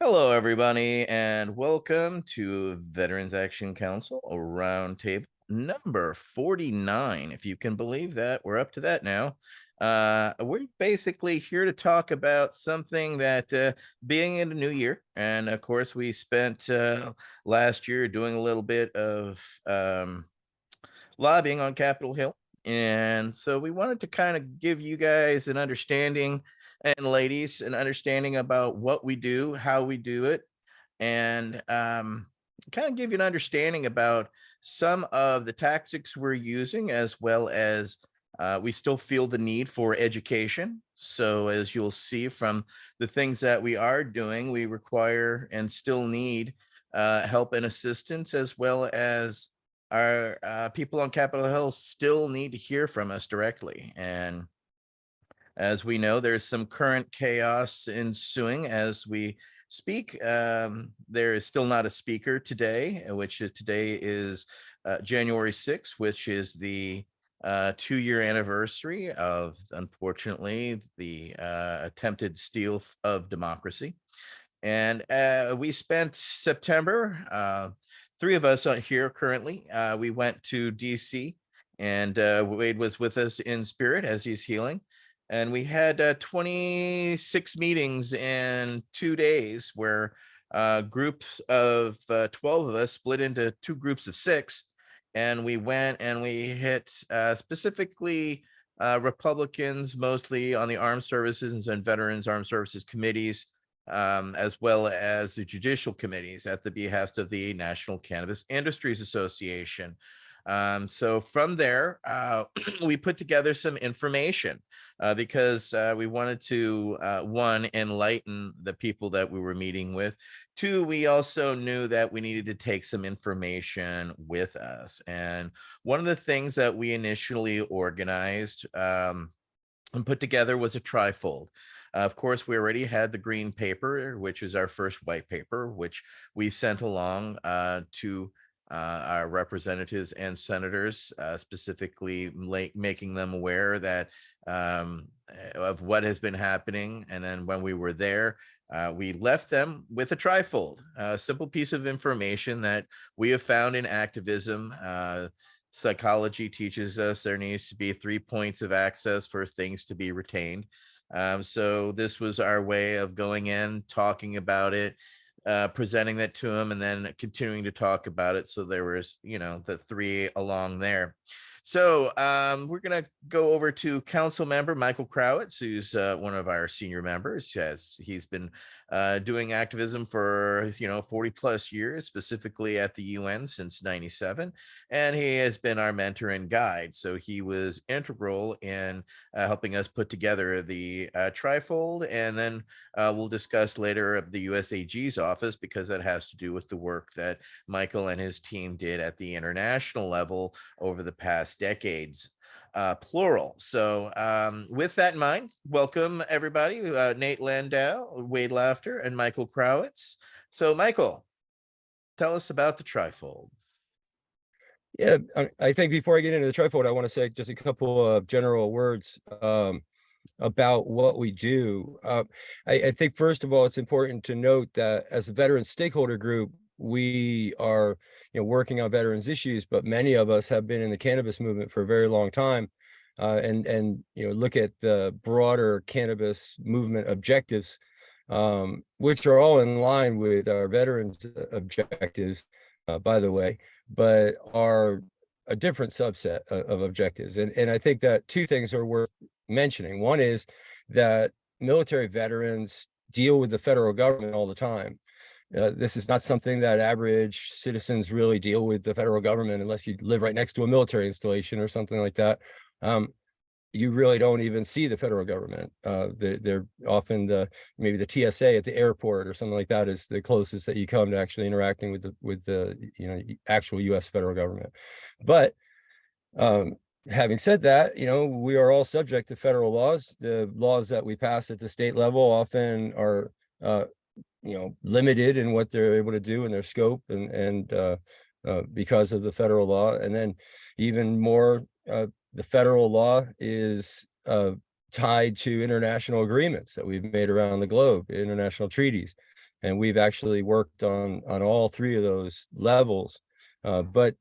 Hello, everybody, and welcome to Veterans Action Council, a roundtable number 49. If you can believe that, we're up to that now. We're basically here to talk about something that being in the new year, and of course, we spent last year doing a little bit of lobbying on Capitol Hill. And so we wanted to kind of give you guys an understanding and ladies an understanding about what we do, how we do it, and kind of give you an understanding about some of the tactics we're using, as well as we still feel the need for education. So, as you'll see from the things that we are doing, we require and still need help and assistance, as well as our people on Capitol Hill still need to hear from us directly. And as we know, there's some current chaos ensuing as we speak. There is still not a speaker today, today is January 6th, which is the 2-year anniversary of, unfortunately, the attempted steal of democracy. And we spent September, three of us here currently. We went to DC, and Wade was with us in spirit as he's healing. And we had 26 meetings in 2 days where groups of 12 of us split into two groups of six. And we went and we hit specifically Republicans, mostly on the armed services and veterans armed services committees, as well as the judicial committees at the behest of the National Cannabis Industries Association. So from there, we put together some information because we wanted to, one, enlighten the people that we were meeting with. Two, we also knew that we needed to take some information with us. And one of the things that we initially organized and put together was a trifold. Of course, we already had the green paper, which is our first white paper, which we sent along to our representatives and senators, specifically making them aware that of what has been happening. And then when we were there, we left them with a trifold, a simple piece of information that we have found in activism. Psychology teaches us there needs to be 3 points of access for things to be retained. So this was our way of going in, talking about it, presenting that to him, and then continuing to talk about it. So there was, the three along there. So we're going to go over to Council Member Michael Crowitz, who's one of our senior members. He's been doing activism for 40 plus years, specifically at the UN since '97, and he has been our mentor and guide. So he was integral in helping us put together the trifold, and then we'll discuss later of the USAG's office because that has to do with the work that Michael and his team did at the international level over the past decades, plural. So, with that in mind, welcome everybody, Nate Landau, Wade Laughter, and Michael Crowitz. So, Michael, tell us about the trifold. Yeah, I think before I get into the trifold, I want to say just a couple of general words about what we do. I think first of all, it's important to note that as a veteran stakeholder group, we are working on veterans issues, but many of us have been in the cannabis movement for a very long time, and look at the broader cannabis movement objectives, which are all in line with our veterans objectives, by the way, but are a different subset of objectives. And I think that two things are worth mentioning. One is that military veterans deal with the federal government all the time. This is not something that average citizens really deal with the federal government unless you live right next to a military installation or something like that. You really don't even see the federal government. They're often maybe the TSA at the airport or something like that is the closest that you come to actually interacting with the actual U.S. federal government. But having said that, we are all subject to federal laws. The laws that we pass at the state level often are limited in what they're able to do in their scope and because of the federal law. And then even more, the federal law is tied to international agreements that we've made around the globe, international treaties. And we've actually worked on all three of those levels. But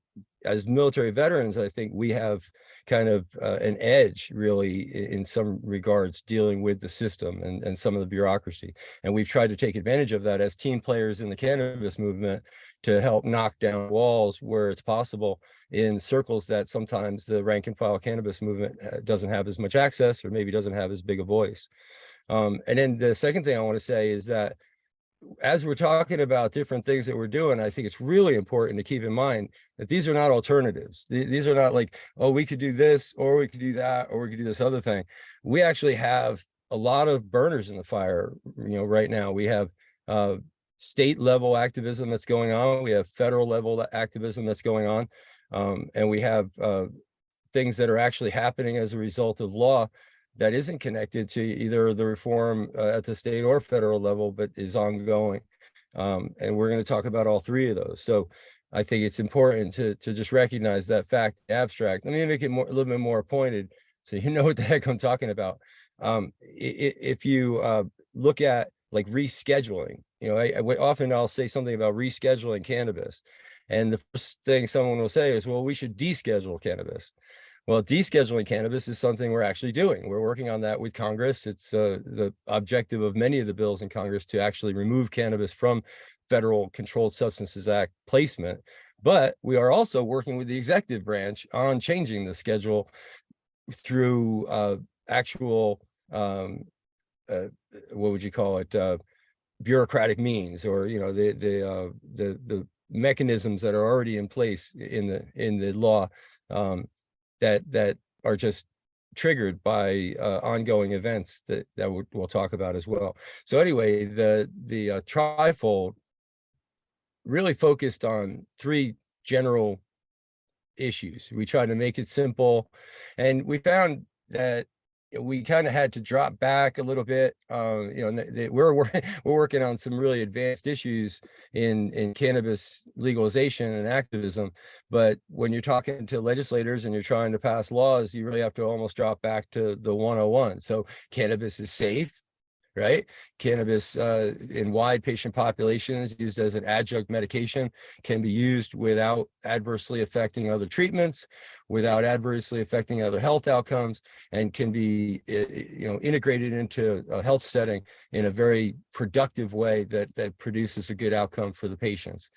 as military veterans, I think we have kind of an edge really in some regards dealing with the system and some of the bureaucracy. And we've tried to take advantage of that as team players in the cannabis movement to help knock down walls where it's possible in circles that sometimes the rank and file cannabis movement doesn't have as much access, or maybe doesn't have as big a voice. And then the second thing I want to say is that as we're talking about different things that we're doing, I think it's really important to keep in mind that these are not alternatives. These are not like, oh, we could do this, or we could do that, or we could do this other thing. We actually have a lot of burners in the fire, right now. We have state level activism that's going on. We have federal level activism that's going on. And we have things that are actually happening as a result of law that isn't connected to either the reform at the state or federal level, but is ongoing. And we're going to talk about all three of those. So I think it's important to just recognize that fact abstract. Let me make it a little bit more pointed so you know what the heck I'm talking about. If you look at like rescheduling, often I'll say something about rescheduling cannabis. And the first thing someone will say is, well, we should deschedule cannabis. Well, descheduling cannabis is something we're actually doing. We're working on that with Congress. It's the objective of many of the bills in Congress to actually remove cannabis from federal Controlled Substances Act placement. But we are also working with the executive branch on changing the schedule through actual, what would you call it, bureaucratic means, or the mechanisms that are already in place in the law. That are just triggered by ongoing events that we'll talk about as well. So anyway, the trifold really focused on three general issues. We tried to make it simple, and we found that we kind of had to drop back a little bit. We're working on some really advanced issues in cannabis legalization and activism, but when you're talking to legislators and you're trying to pass laws, you really have to almost drop back to the 101. So cannabis is safe, right? Cannabis in wide patient populations used as an adjunct medication can be used without adversely affecting other treatments, without adversely affecting other health outcomes, and can be integrated into a health setting in a very productive way that produces a good outcome for the patients.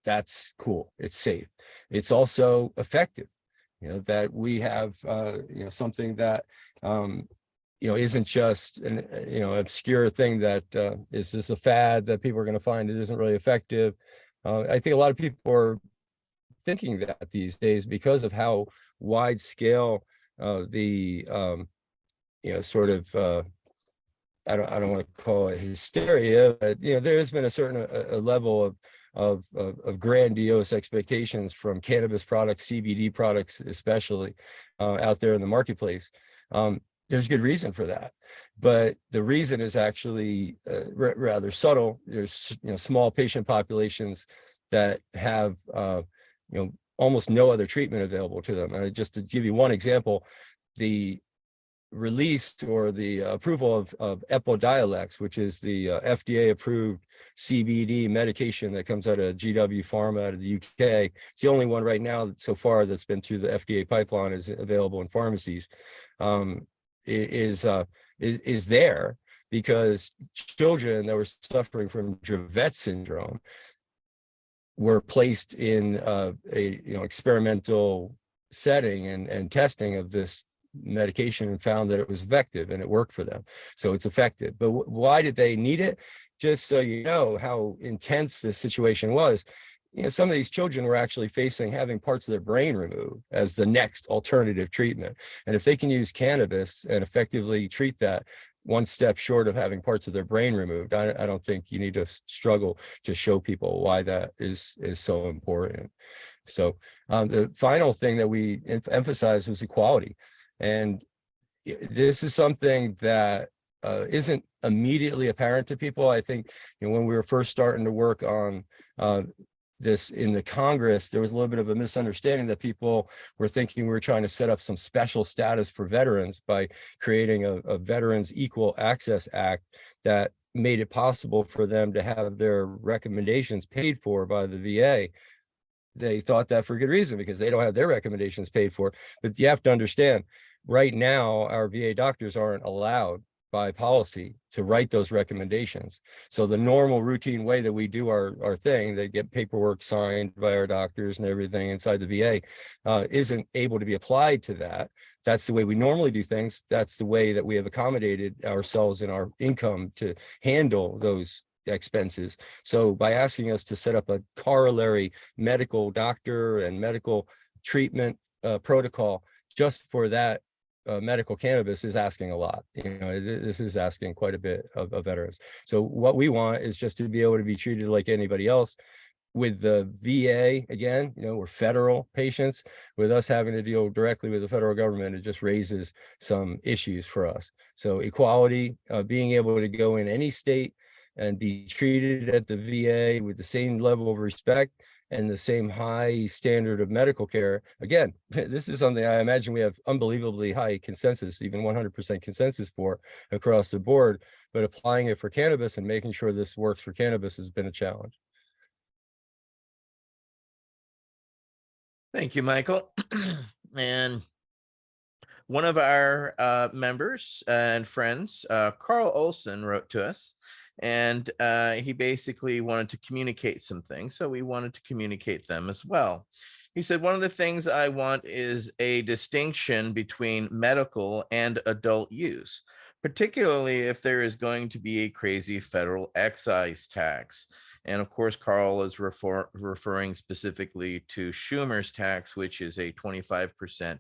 That's cool. It's safe. It's also effective. That we have something that isn't just an obscure thing that is just a fad that people are going to find it isn't really effective. I think a lot of people are thinking that these days because of how wide scale the sort of I don't want to call it hysteria, but there has been a certain a level of grandiose expectations from cannabis products, CBD products especially, out there in the marketplace. There's good reason for that, but the reason is actually rather subtle. There's small patient populations that have almost no other treatment available to them. Just to give you one example, the release or the approval of Epidiolex, which is the FDA approved CBD medication that comes out of GW Pharma out of the UK. It's the only one right now so far that's been through the FDA pipeline, is available in pharmacies. Is there because children that were suffering from Dravet syndrome were placed in a experimental setting and testing of this medication, and found that it was effective and it worked for them. So it's effective. But why did they need it? Just so you know how intense this situation was. Some of these children were actually facing having parts of their brain removed as the next alternative treatment. And if they can use cannabis and effectively treat that, one step short of having parts of their brain removed, I don't think you need to struggle to show people why that is so important. So the final thing that we emphasized was equality. And this is something that isn't immediately apparent to people. I think when we were first starting to work on this in the Congress, there was a little bit of a misunderstanding that people were thinking we were trying to set up some special status for veterans by creating a Veterans Equal Access Act that made it possible for them to have their recommendations paid for by the VA. They thought that for good reason, because they don't have their recommendations paid for. But you have to understand, right now, our VA doctors aren't allowed by policy to write those recommendations. So the normal routine way that we do our thing, they get paperwork signed by our doctors and everything inside the VA, isn't able to be applied to that. That's the way we normally do things. That's the way that we have accommodated ourselves in our income to handle those expenses. So by asking us to set up a corollary medical doctor and medical treatment protocol just for that medical cannabis is asking a lot. This is asking quite a bit of veterans. So what we want is just to be able to be treated like anybody else. With the VA, again, we're federal patients. With us having to deal directly with the federal government, it just raises some issues for us. So equality, being able to go in any state and be treated at the VA with the same level of respect and the same high standard of medical care. Again, this is something I imagine we have unbelievably high consensus, even 100% consensus for across the board, but applying it for cannabis and making sure this works for cannabis has been a challenge. Thank you, Michael. And one of our members and friends, Carl Olson, wrote to us, and he basically wanted to communicate some things. So we wanted to communicate them as well. He said, one of the things I want is a distinction between medical and adult use, particularly if there is going to be a crazy federal excise tax. And of course, Carl is referring specifically to Schumer's tax, which is a 25%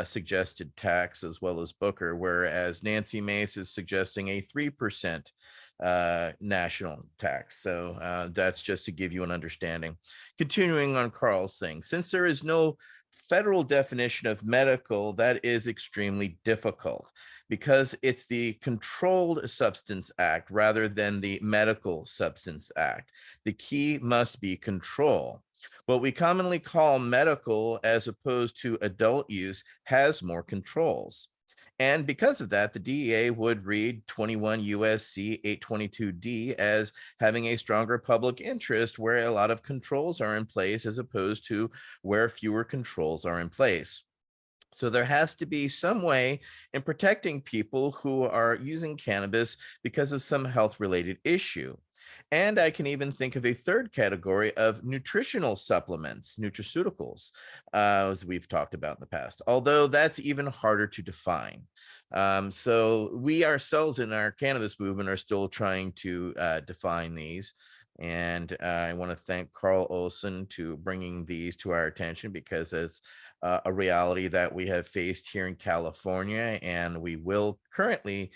suggested tax, as well as Booker, whereas Nancy Mace is suggesting a 3% national tax. So that's just to give you an understanding. Continuing on Carl's thing, since there is no federal definition of medical, that is extremely difficult because it's the Controlled Substance Act rather than the Medical Substance Act. The key must be control. What we commonly call medical as opposed to adult use has more controls. And because of that, the DEA would read 21 USC 822D as having a stronger public interest where a lot of controls are in place as opposed to where fewer controls are in place. So there has to be some way in protecting people who are using cannabis because of some health related issue. And I can even think of a third category of nutritional supplements, nutraceuticals, as we've talked about in the past, although that's even harder to define. So we ourselves in our cannabis movement are still trying to define these. And I want to thank Carl Olson to bringing these to our attention because it's a reality that we have faced here in California, and we will currently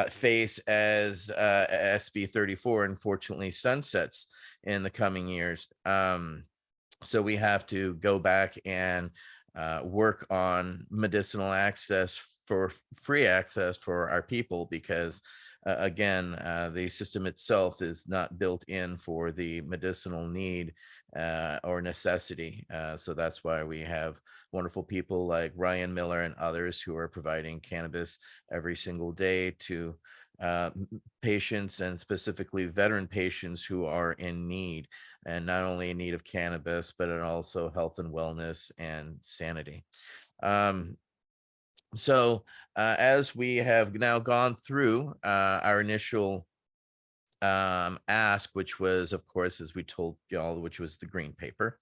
face as SB 34 unfortunately sunsets in the coming years. So we have to go back and work on medicinal access for free access for our people because again, the system itself is not built in for the medicinal need or necessity. So that's why we have wonderful people like Ryan Miller and others who are providing cannabis every single day to patients, and specifically veteran patients who are in need, and not only in need of cannabis, but in also health and wellness and sanity. So as we have now gone through our initial ask, which was, of course, as we told y'all, which was the green paper,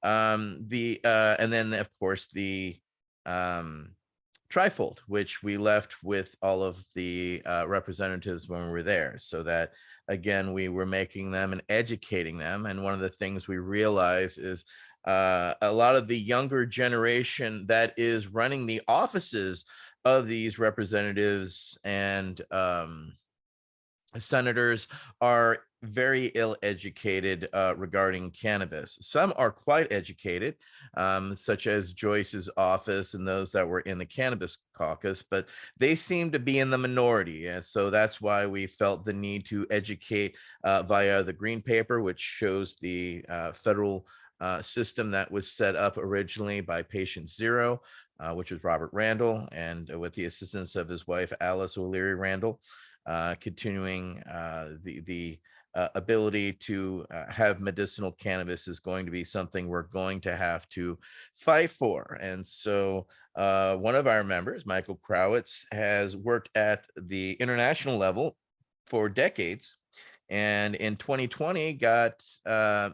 and then of course the trifold, which we left with all of the representatives when we were there, so that again we were making them and educating them. And one of the things we realized is a lot of the younger generation that is running the offices of these representatives and senators are very ill educated regarding cannabis. Some are quite educated, such as Joyce's office and those that were in the cannabis caucus, but they seem to be in the minority. And so that's why we felt the need to educate via the green paper, which shows the federal system that was set up originally by Patient Zero, which was Robert Randall, and with the assistance of his wife, Alice O'Leary Randall. continuing the ability to have medicinal cannabis is going to be something we're going to have to fight for. And so one of our members, Michael Crowitz, has worked at the international level for decades, and in 2020 got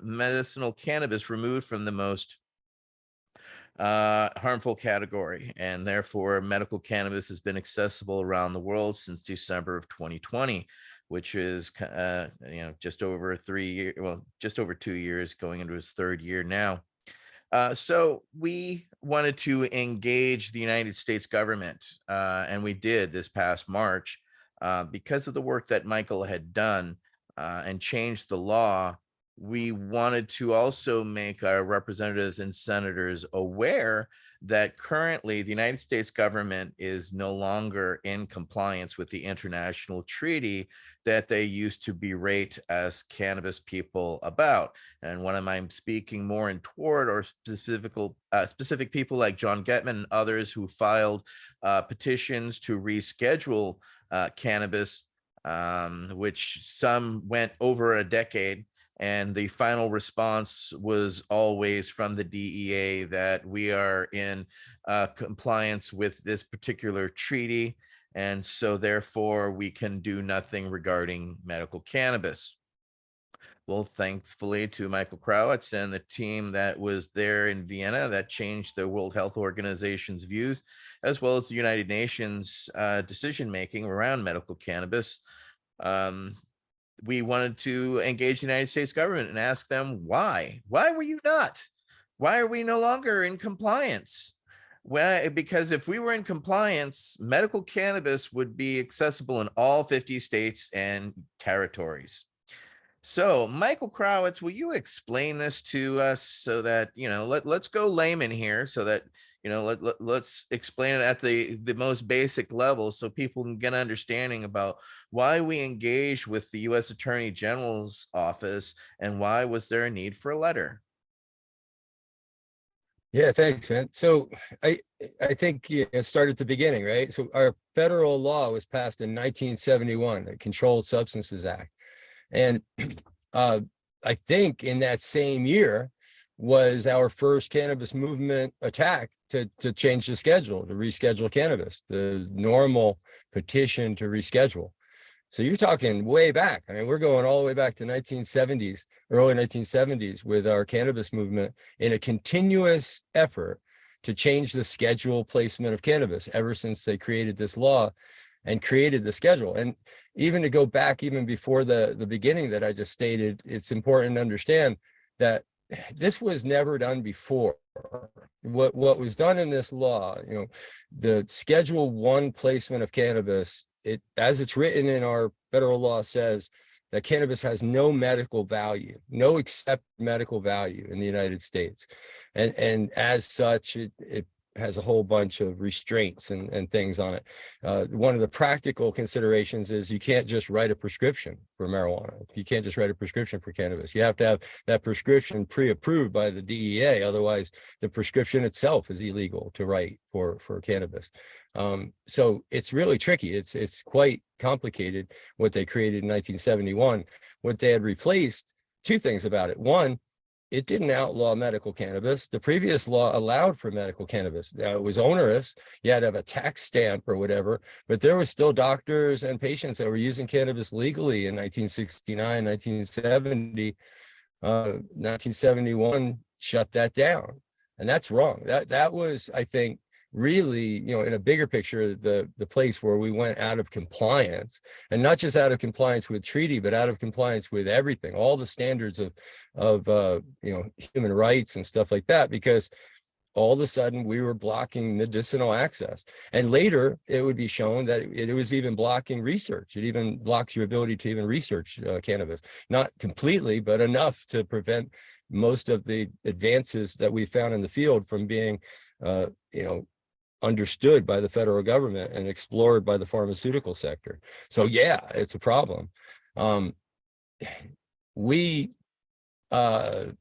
medicinal cannabis removed from the most harmful category, and therefore medical cannabis has been accessible around the world since December of 2020, which is just over 3 years, well, just over 2 years, going into his third year now. So we wanted to engage the United States government, and we did this past March, because of the work that Michael had done and changed the law. We wanted to also make our representatives and senators aware that currently the United States government is no longer in compliance with the international treaty that they used to berate us cannabis people about. And when I'm speaking more in toward or specific people like John Getman and others who filed petitions to reschedule cannabis, which some went over a decade. And the final response was always from the DEA that we are in compliance with this particular treaty. And so therefore we can do nothing regarding medical cannabis. Well, thankfully to Michael Crowitz and the team that was there in Vienna that changed the World Health Organization's views, as well as the United Nations decision-making around medical cannabis. We wanted to engage the United States government and ask them why. Why were you not? Why are we no longer in compliance? Well, because if we were in compliance, medical cannabis would be accessible in all 50 states and territories. So, Michael Crowitz, will you explain this to us so that, let's go layman here so that, let's explain it at the most basic level so people can get an understanding about why we engage with the U.S. Attorney General's office and why was there a need for a letter? Yeah, thanks, man. So I think start at the beginning, right? So our federal law was passed in 1971, the Controlled Substances Act. And I think in that same year was our first cannabis movement attack to change the schedule, to reschedule cannabis, the normal petition to reschedule. So you're talking way back. I mean, we're going all the way back to 1970s, early 1970s with our cannabis movement in a continuous effort to change the schedule placement of cannabis ever since they created this law and created the schedule. And even to go back even before the beginning that I just stated, it's important to understand that this was never done before. What was done in this law, the Schedule 1 placement of cannabis, as it's written in our federal law, says that cannabis has no medical value, no accepted medical value in the United States. And as such, it has a whole bunch of restraints and things on it. One of the practical considerations is you can't just write a prescription for marijuana. You can't just write a prescription for cannabis. You have to have that prescription pre-approved by the DEA. Otherwise, the prescription itself is illegal to write for cannabis. So it's really tricky. It's quite complicated what they created in 1971. What they had replaced, two things about it. One, it didn't outlaw medical cannabis. The previous law allowed for medical cannabis. Now, it was onerous. You had to have a tax stamp or whatever, but there were still doctors and patients that were using cannabis legally in 1969, 1970. 1971 shut that down. And that's wrong. That was, I think, really, in a bigger picture, the place where we went out of compliance, and not just out of compliance with treaty, but out of compliance with everything, all the standards of human rights and stuff like that, because all of a sudden we were blocking medicinal access. And later it would be shown that it was even blocking research. It even blocks your ability to even research cannabis, not completely, but enough to prevent most of the advances that we found in the field from being, understood by the federal government and explored by the pharmaceutical sector. So yeah, it's a problem. We, don't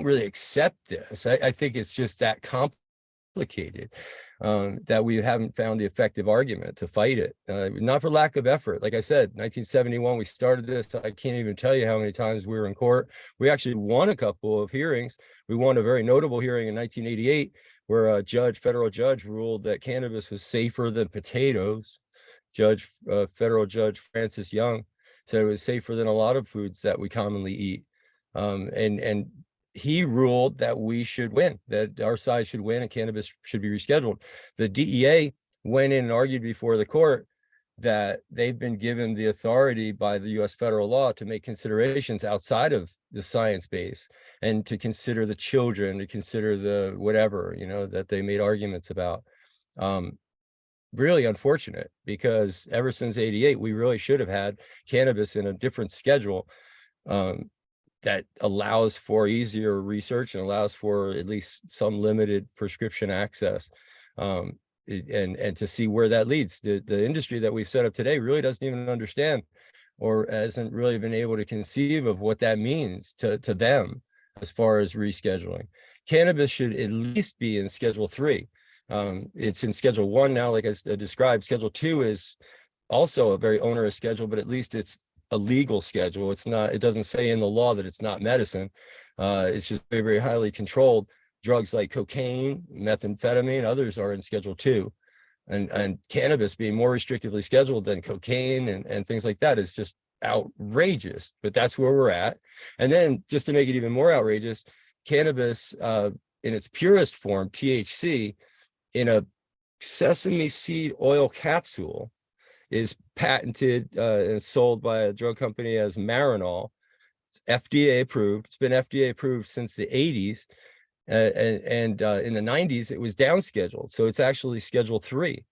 really accept this. I think it's just that complicated complicated, that we haven't found the effective argument to fight it. Not for lack of effort. Like I said, 1971, we started this. I can't even tell you how many times we were in court. We actually won a couple of hearings. We won a very notable hearing in 1988 where a federal judge ruled that cannabis was safer than potatoes. Federal Judge Francis Young said it was safer than a lot of foods that we commonly eat. And he ruled that we should win, that our side should win and cannabis should be rescheduled. The DEA went in and argued before the court that they've been given the authority by the US federal law to make considerations outside of the science base and to consider the children, to consider the whatever, that they made arguments about. Really unfortunate, because ever since '88, we really should have had cannabis in a different schedule that allows for easier research and allows for at least some limited prescription access, and to see where that leads. The industry that we've set up today really doesn't even understand or hasn't really been able to conceive of what that means to them as far as rescheduling. Cannabis should at least be in Schedule 3. It's in Schedule 1 now, like I described. Schedule 2 is also a very onerous schedule, but at least it's a legal schedule. It's not, it doesn't say in the law that it's not medicine. It's just very, very highly controlled. Drugs like cocaine, methamphetamine, others are in Schedule 2. And cannabis being more restrictively scheduled than cocaine and things like that is just outrageous, but that's where we're at. And then just to make it even more outrageous, cannabis in its purest form, THC, in a sesame seed oil capsule is patented and sold by a drug company as Marinol. It's FDA approved. It's been FDA approved since the 80s. And in the 90s, it was downscheduled. So it's actually Schedule 3.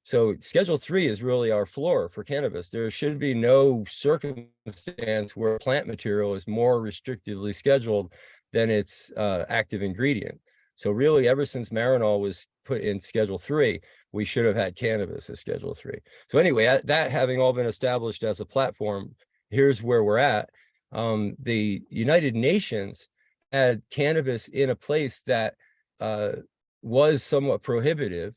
So Schedule 3 is really our floor for cannabis. There should be no circumstance where plant material is more restrictively scheduled than its active ingredient. So really, ever since Marinol was put in Schedule 3, we should have had cannabis as Schedule 3. So anyway, that having all been established as a platform, here's where we're at. The United Nations had cannabis in a place that was somewhat prohibitive.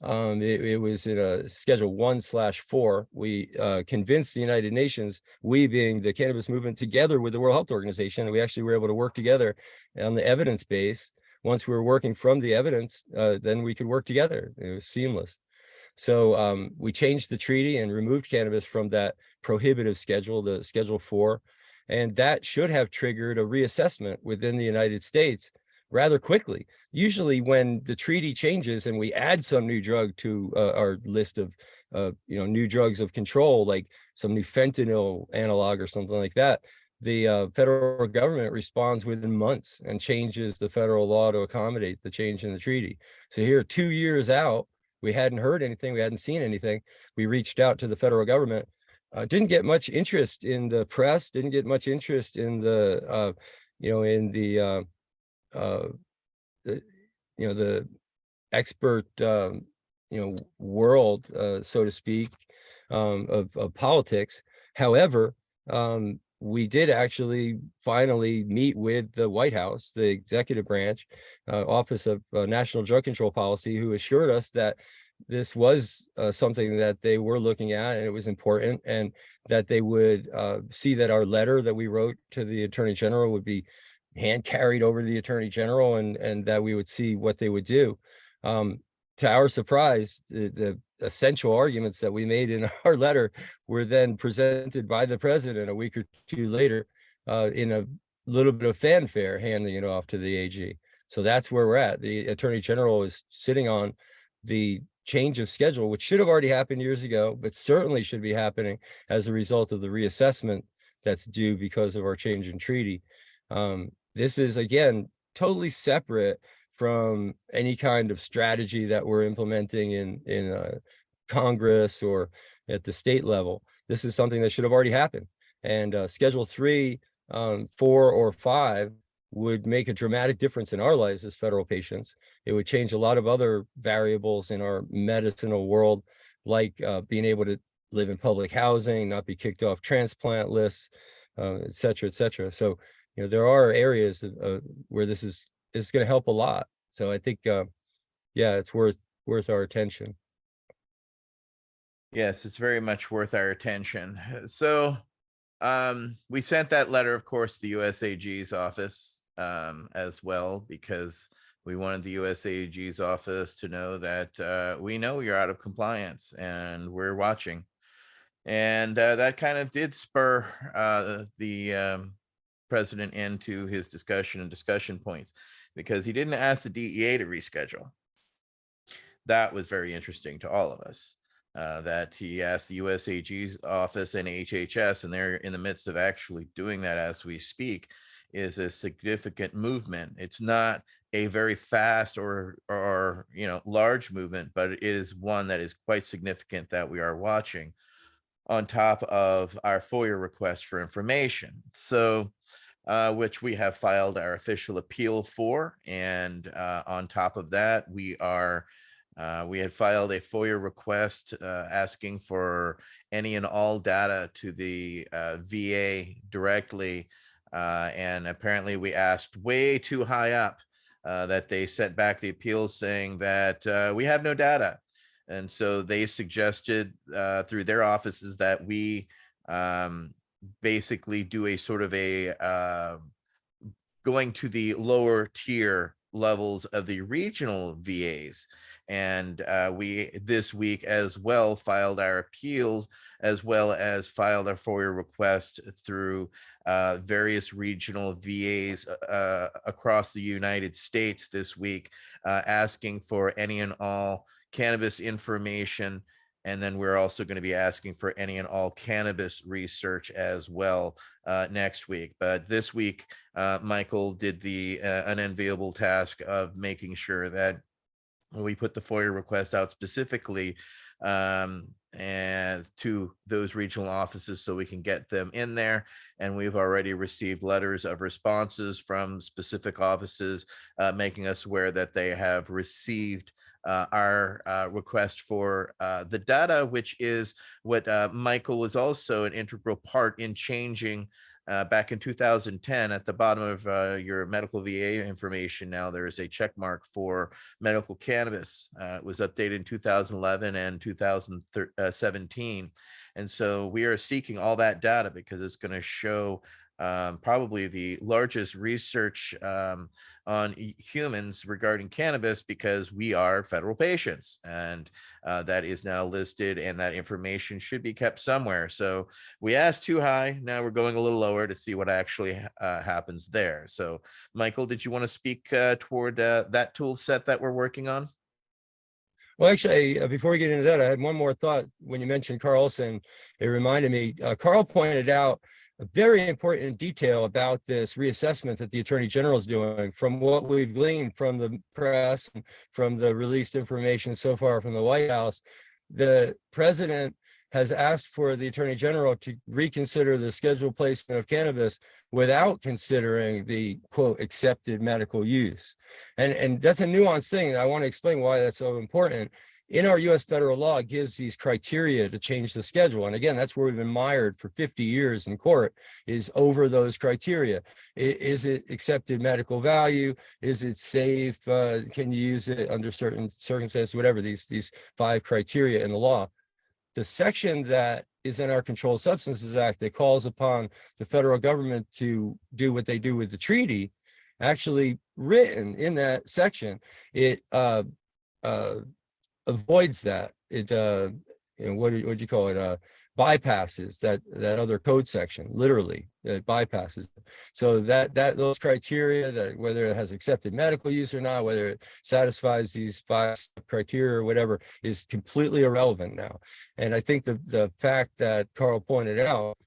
It was in a Schedule 1/4. We convinced the United Nations, we being the cannabis movement, together with the World Health Organization, and we actually were able to work together on the evidence base. Once we were working from the evidence, then we could work together. It was seamless. So we changed the treaty and removed cannabis from that prohibitive schedule, the Schedule 4, and that should have triggered a reassessment within the United States rather quickly. Usually when the treaty changes and we add some new drug to our list of new drugs of control, like some new fentanyl analog or something like that, the federal government responds within months and changes the federal law to accommodate the change in the treaty. So here, 2 years out, we hadn't heard anything, we hadn't seen anything. We reached out to the federal government, didn't get much interest in the press, didn't get much interest in the, the expert, world, so to speak, of politics. However, we did actually finally meet with the White House, the executive branch, Office of National Drug Control Policy, who assured us that this was something that they were looking at and it was important, and that they would see that our letter that we wrote to the Attorney General would be hand carried over to the Attorney General, and that we would see what they would do. To our surprise, the essential arguments that we made in our letter were then presented by the president a week or two later in a little bit of fanfare, handing it off to the AG. So that's where we're at. The Attorney General is sitting on the change of schedule, which should have already happened years ago, but certainly should be happening as a result of the reassessment that's due because of our change in treaty. This is, again, totally separate from any kind of strategy that we're implementing in Congress or at the state level. This is something that should have already happened. And Schedule 3, 4, or 5 would make a dramatic difference in our lives as federal patients. It would change a lot of other variables in our medicinal world, like being able to live in public housing, not be kicked off transplant lists, et cetera, et cetera. So, there are areas where this is going to help a lot. So I think yeah, it's worth our attention. Yes, it's very much worth our attention. So we sent that letter, of course, to the USAG's office as well, because we wanted the USAG's office to know that we know you're out of compliance and we're watching. And that kind of did spur the president into his discussion and discussion points, because he didn't ask the DEA to reschedule. That was very interesting to all of us. That he asked the USAG's office and HHS, and they're in the midst of actually doing that as we speak, is a significant movement. It's not a very fast or large movement, but it is one that is quite significant that we are watching, on top of our FOIA request for information. So which we have filed our official appeal for. And on top of that, we had filed a FOIA request asking for any and all data to the VA directly. And apparently we asked way too high up, that they sent back the appeal saying that we have no data. And so they suggested through their offices that we basically do a sort of a going to the lower tier levels of the regional VAs. And we this week as well filed our appeals, as well as filed our FOIA request through various regional VAs across the United States this week, asking for any and all cannabis information. And then we're also going to be asking for any and all cannabis research as well next week. But this week, Michael did the unenviable task of making sure that we put the FOIA request out specifically and to those regional offices so we can get them in there. And we've already received letters of responses from specific offices making us aware that they have received our request for the data, which is what Michael was also an integral part in changing back in 2010. At the bottom of your medical VA information now, there is a check mark for medical cannabis. It was updated in 2011 and 2017. And so we are seeking all that data because it's going to show probably the largest research on humans regarding cannabis, because we are federal patients, and that is now listed, and that information should be kept somewhere. So we asked too high. Now we're going a little lower to see what actually happens there. So Michael, did you want to speak toward that tool set that we're working on? Well, actually, before we get into that, I had one more thought. When you mentioned Carlson, it reminded me, Carl pointed out a very important detail about this reassessment that the Attorney General is doing. From what we've gleaned from the press and from the released information so far from the White House, the president has asked for the Attorney General to reconsider the scheduled placement of cannabis without considering the quote accepted medical use. And that's a nuanced thing. I want to explain why that's so important. In our US federal law, it gives these criteria to change the schedule. And again, that's where we've been mired for 50 years in court, is over those criteria. Is it accepted medical value? Is it safe? Can you use it under certain circumstances? Whatever, these 5 criteria in the law. The section that is in our Controlled Substances Act that calls upon the federal government to do what they do with the treaty, actually written in that section, it avoids that. It what do you call it? Bypasses that other code section. Literally, it bypasses. So that those criteria, that whether it has accepted medical use or not, whether it satisfies these 5 criteria or whatever, is completely irrelevant now. And I think the fact that Carl pointed out,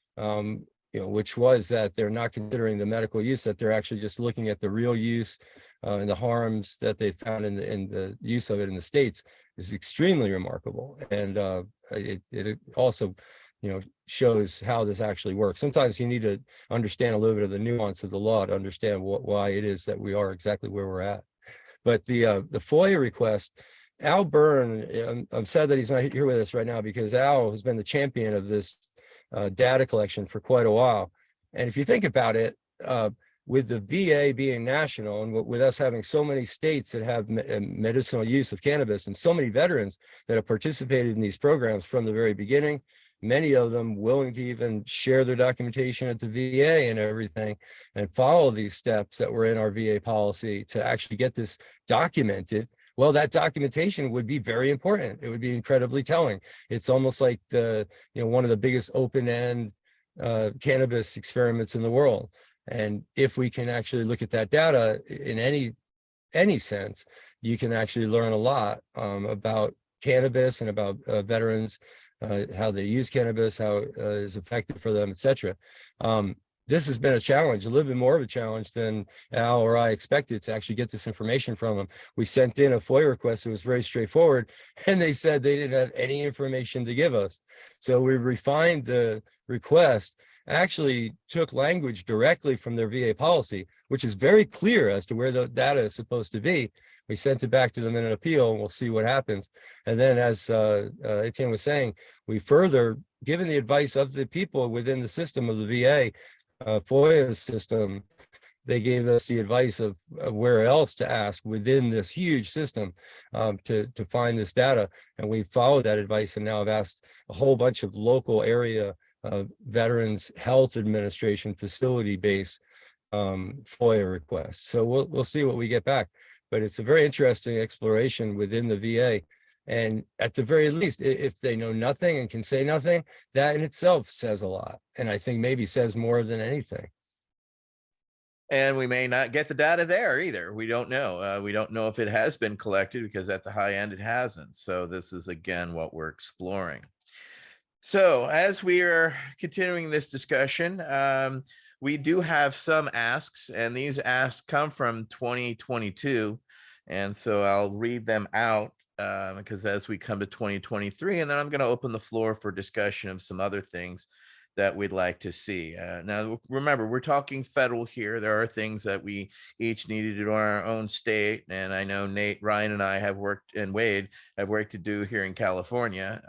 which was that they're not considering the medical use, that they're actually just looking at the real use and the harms that they found in the use of it in the States, is extremely remarkable. And it also, shows how this actually works. Sometimes you need to understand a little bit of the nuance of the law to understand why it is that we are exactly where we're at. But the FOIA request, Al Byrne, I'm sad that he's not here with us right now, because Al has been the champion of this data collection for quite a while. And if you think about it, with the VA being national and with us having so many states that have medicinal use of cannabis and so many veterans that have participated in these programs from the very beginning, many of them willing to even share their documentation at the VA and everything and follow these steps that were in our VA policy to actually get this documented. Well, that documentation would be very important. It would be incredibly telling. It's almost like one of the biggest open-end cannabis experiments in the world. And if we can actually look at that data in any sense, you can actually learn a lot about cannabis and about veterans, how they use cannabis, how it is effective for them, etc. This has been a challenge, a little bit more of a challenge than Al or I expected to actually get this information from them. We sent in a FOIA request that was very straightforward, and they said they didn't have any information to give us. So we refined the request, actually took language directly from their VA policy, which is very clear as to where the data is supposed to be. We sent it back to them in an appeal, and we'll see what happens. And then, as Etienne was saying, we further, given the advice of the people within the system of the VA, FOIA system, they gave us the advice of where else to ask within this huge system to find this data. And we followed that advice and now have asked a whole bunch of local area Veterans Health Administration facility-based FOIA requests. So we'll see what we get back. But it's a very interesting exploration within the VA. And at the very least, if they know nothing and can say nothing, that in itself says a lot. And I think maybe says more than anything. And we may not get the data there either. We don't know. We don't know if it has been collected, because at the high end, it hasn't. So this is, again, what we're exploring. So as we are continuing this discussion, we do have some asks, and these asks come from 2022. And so I'll read them out because as we come to 2023, and then I'm going to open the floor for discussion of some other things that we'd like to see. Now, remember, we're talking federal here. There are things that we each need to do in our own state. And I know Nate, Ryan, and I have worked, and Wade have work to do here in California.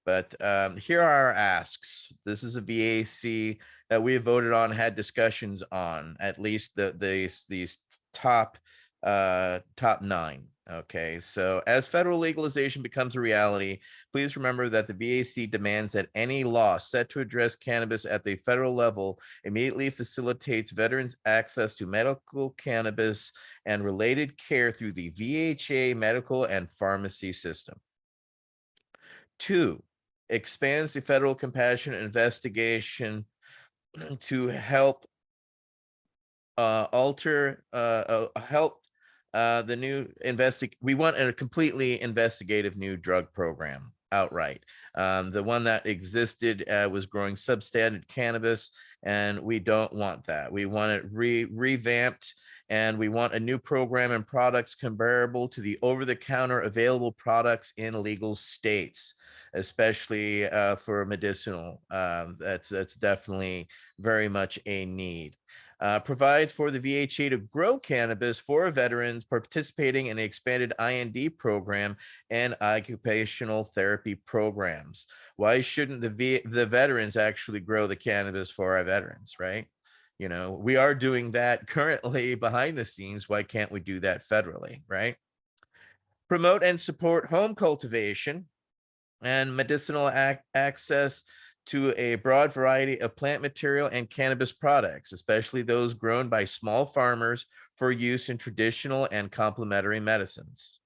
But here are our asks. This is a V.A.C. that we have voted on, had discussions on, at least these top 9. Okay, so as federal legalization becomes a reality, please remember that the V.A.C. demands that any law set to address cannabis at the federal level immediately facilitates veterans' access to medical cannabis and related care through the VHA medical and pharmacy system. 2, expands the federal compassionate investigation to help the new we want a completely investigative new drug program outright. The one that existed was growing substandard cannabis, and we don't want that. We want it revamped, and we want a new program and products comparable to the over-the-counter available products in legal states, especially for medicinal. That's definitely very much a need. Provides for the VHA to grow cannabis for veterans participating in the expanded IND program and occupational therapy programs. Why shouldn't the veterans actually grow the cannabis for our veterans, right? You know, we are doing that currently behind the scenes. Why can't we do that federally, right? Promote and support home cultivation and medicinal access to a broad variety of plant material and cannabis products, especially those grown by small farmers for use in traditional and complementary medicines.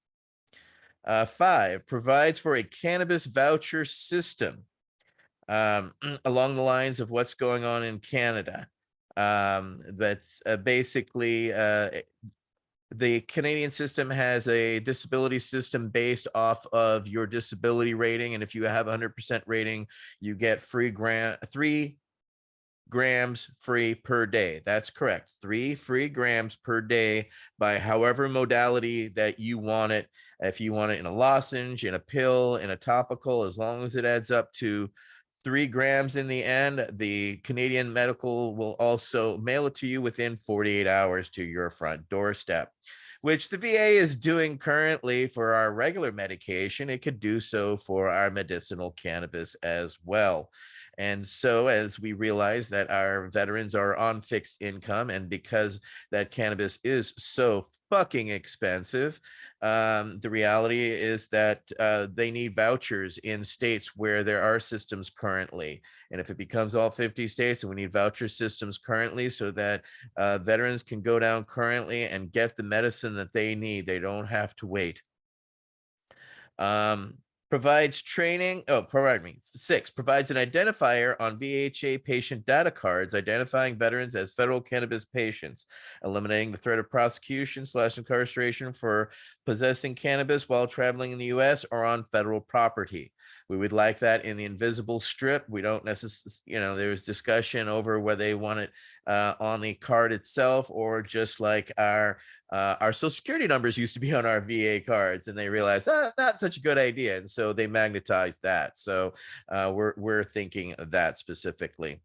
5, provides for a cannabis voucher system along the lines of what's going on in Canada. That's basically the Canadian system has a disability system based off of your disability rating. And if you have 100% rating, you get 3 grams free per day. That's correct. 3 free grams per day by however modality that you want it. If you want it in a lozenge, in a pill, in a topical, as long as it adds up to 3 grams in the end, the Canadian Medical will also mail it to you within 48 hours to your front doorstep, which the VA is doing currently for our regular medication. It could do so for our medicinal cannabis as well. And so, as we realize that our veterans are on fixed income, and because that cannabis is so fucking expensive, the reality is that they need vouchers in states where there are systems currently. And if it becomes all 50 states, and we need voucher systems currently so that veterans can go down currently and get the medicine that they need, they don't have to wait. Um, provides training. Oh, pardon me. 6 provides an identifier on VHA patient data cards identifying veterans as federal cannabis patients, eliminating the threat of prosecution / incarceration for possessing cannabis while traveling in the U.S. or on federal property. We would like that in the invisible strip. We don't necessarily, there's discussion over whether they want it on the card itself, or just like our social security numbers used to be on our VA cards, and they realized not such a good idea, and so they magnetized that. So we're thinking of that specifically.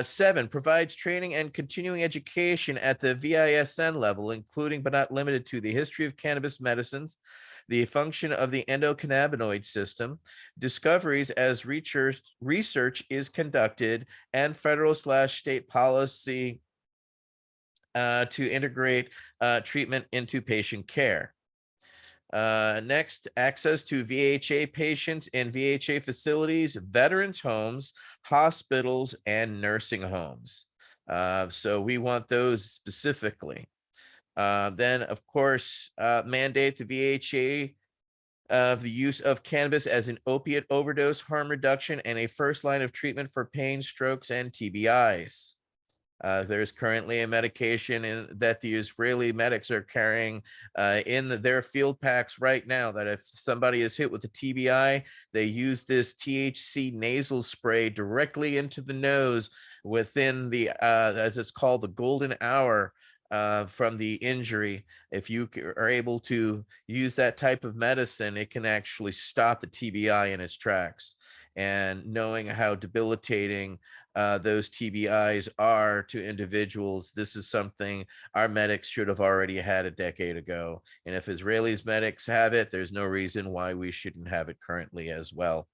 7 provides training and continuing education at the VISN level, including but not limited to the history of cannabis medicines, the function of the endocannabinoid system, discoveries as research is conducted, and federal / state policy to integrate treatment into patient care. Next, access to VHA patients in VHA facilities, veterans homes, hospitals, and nursing homes. So we want those specifically. Then, of course, mandate the VHA of the use of cannabis as an opiate overdose harm reduction and a first line of treatment for pain, strokes, and TBIs. There's currently a medication that the Israeli medics are carrying in their field packs right now, that if somebody is hit with a TBI, they use this THC nasal spray directly into the nose within the, as it's called, the golden hour from the injury. If you are able to use that type of medicine, it can actually stop the TBI in its tracks. And knowing how debilitating those TBIs are to individuals, this is something our medics should have already had a decade ago. And if Israelis medics have it, there's no reason why we shouldn't have it currently as well.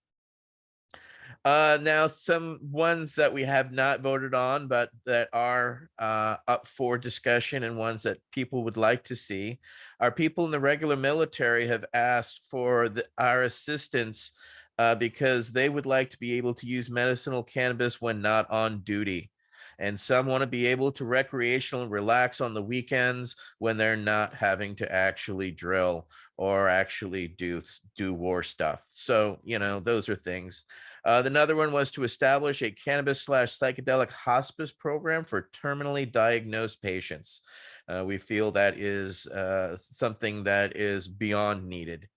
Now, some ones that we have not voted on, but that are up for discussion, and ones that people would like to see, are people in the regular military have asked for our assistance because they would like to be able to use medicinal cannabis when not on duty. And some want to be able to recreational and relax on the weekends when they're not having to actually drill or actually do war stuff. So, those are things. Another one was to establish a cannabis / psychedelic hospice program for terminally diagnosed patients. We feel that is something that is beyond needed.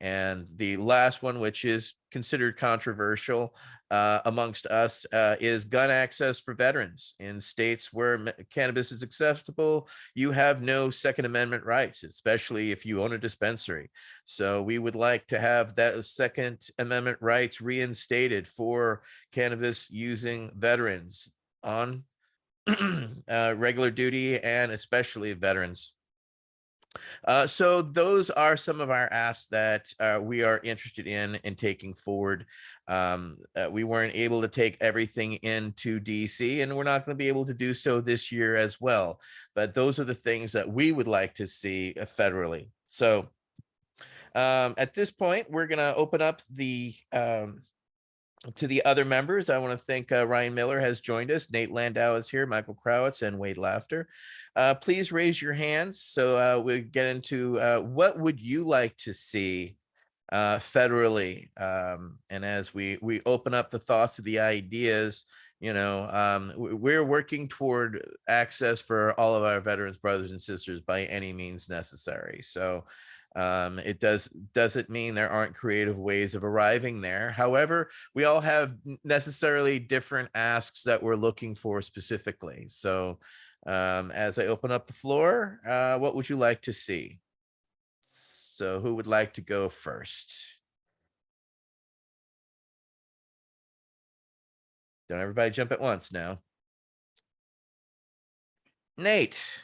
And the last one, which is considered controversial amongst us, is gun access for veterans. In states where cannabis is acceptable, you have no Second Amendment rights, especially if you own a dispensary. So we would like to have that Second Amendment rights reinstated for cannabis using veterans on regular duty, and especially veterans. So those are some of our asks that we are interested in taking forward. We weren't able to take everything into DC, and we're not going to be able to do so this year as well. But those are the things that we would like to see federally. So at this point, we're going to open up the to the other members. I want to thank Ryan Miller has joined us. Nate Landau is here, Michael Krowitz, and Wade Laughter. Please raise your hands so we get into what would you like to see federally. And as we open up the thoughts of the ideas, we're working toward access for all of our veterans brothers and sisters by any means necessary. So it doesn't mean there aren't creative ways of arriving there. However, we all have necessarily different asks that we're looking for specifically. So as I open up the floor, what would you like to see? So who would like to go first? Don't everybody jump at once now. Nate,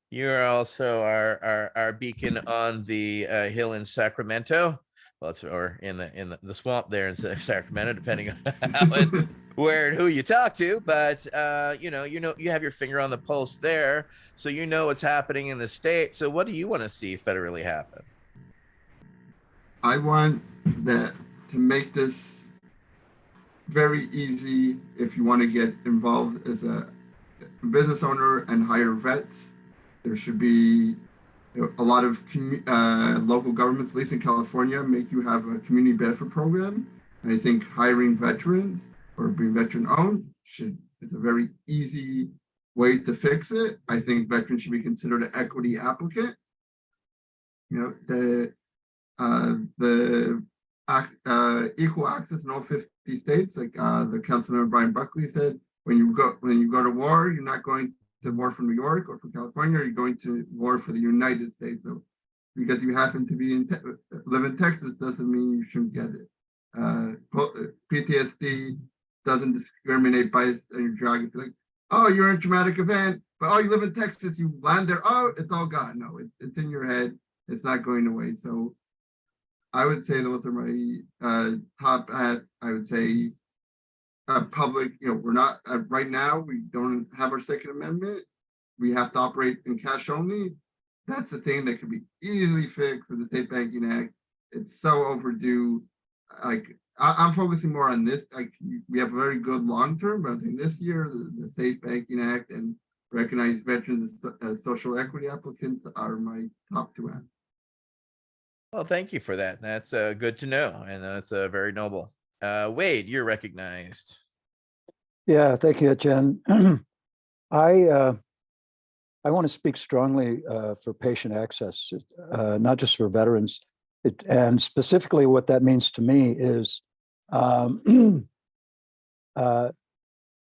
you're also our beacon on the hill in Sacramento. well, it's or in the swamp there in Sacramento, depending on how where and who you talk to. But you have your finger on the pulse there, so you know what's happening in the state. So what do you want to see federally happen? I want that to make this very easy if you want to get involved as a business owner and hire vets. There should be a lot of local governments, at least in California, make you have a community benefit program. And I think hiring veterans or being veteran owned is a very easy way to fix it. I think veterans should be considered an equity applicant. The equal access in all 50 states, like the Councilmember Brian Buckley said, when you go to war, you're not going to war for New York or for California, you're going to war for the United States. So because you happen to live in Texas doesn't mean you shouldn't get it. PTSD doesn't discriminate by your geography. Like, oh, you're in a traumatic event, but oh, you live in Texas, you land there, oh, it's all gone. No, it's in your head. It's not going away. So I would say those are my top asks. I would say public, we're not, right now, we don't have our Second Amendment. We have to operate in cash only. That's the thing that could be easily fixed with the State Banking Act. It's so overdue. Like, I'm focusing more on this. Like, we have a very good long-term, but I think this year, the State Banking Act and recognize veterans as social equity applicants are my top two asks. Well, thank you for that. That's good to know, and that's very noble. Wade, you're recognized. Yeah, thank you, Jen. I want to speak strongly for patient access, not just for veterans. And specifically what that means to me is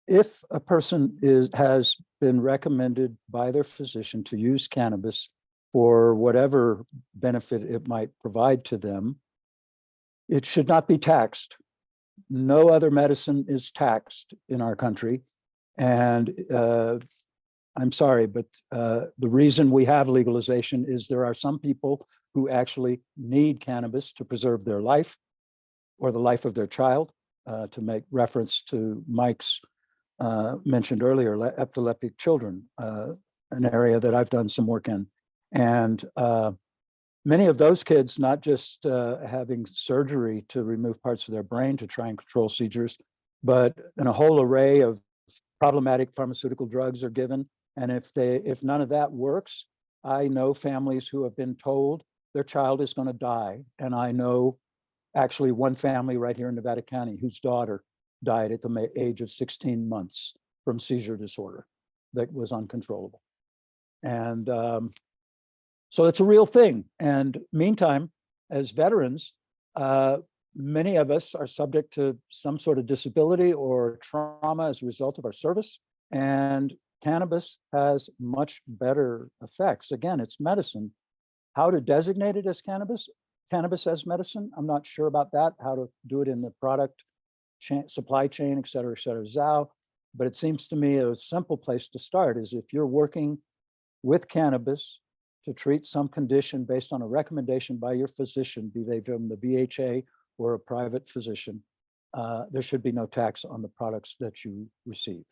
if a person has been recommended by their physician to use cannabis for whatever benefit it might provide to them, it should not be taxed. No other medicine is taxed in our country. And I'm sorry, but the reason we have legalization is there are some people who actually need cannabis to preserve their life or the life of their child, to make reference to Mike's mentioned earlier, epileptic children, an area that I've done some work in. And many of those kids, not just having surgery to remove parts of their brain to try and control seizures, but in a whole array of problematic pharmaceutical drugs are given. And if none of that works, I know families who have been told their child is going to die. And I know actually one family right here in Nevada County whose daughter died at the age of 16 months from seizure disorder that was uncontrollable. And so it's a real thing. And meantime, as veterans, many of us are subject to some sort of disability or trauma as a result of our service. And cannabis has much better effects. Again, it's medicine. How to designate it as cannabis as medicine, I'm not sure about that, how to do it in the product chain, supply chain, et cetera, Zhao. But it seems to me a simple place to start is if you're working with cannabis to treat some condition based on a recommendation by your physician, be they from the V.A.C or a private physician, there should be no tax on the products that you receive.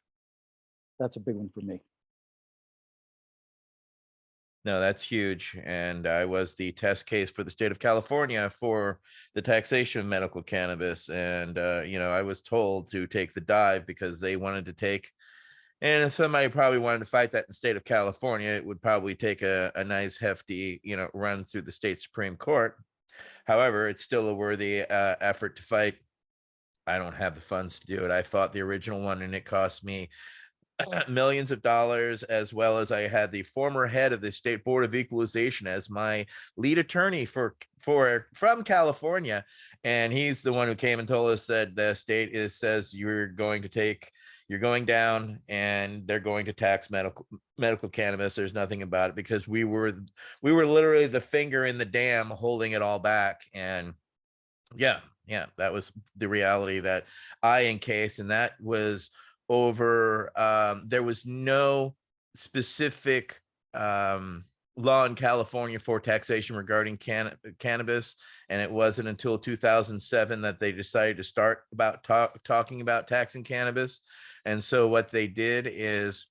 That's a big one for me. No, that's huge. And I was the test case for the state of California for the taxation of medical cannabis. And, I was told to take the dive because they wanted to take, and if somebody probably wanted to fight that in the state of California, it would probably take a nice hefty, run through the state Supreme Court. However, it's still a worthy effort to fight. I don't have the funds to do it. I fought the original one and it cost me millions of dollars, as well as I had the former head of the State Board of Equalization as my lead attorney from California. And he's the one who came and told us that the state says you're going down and they're going to tax medical cannabis. There's nothing about it because we were literally the finger in the dam holding it all back. And yeah, that was the reality that I encased. And that was over, there was no specific law in California for taxation regarding cannabis, and it wasn't until 2007 that they decided to start about talking about taxing cannabis. And so what they did is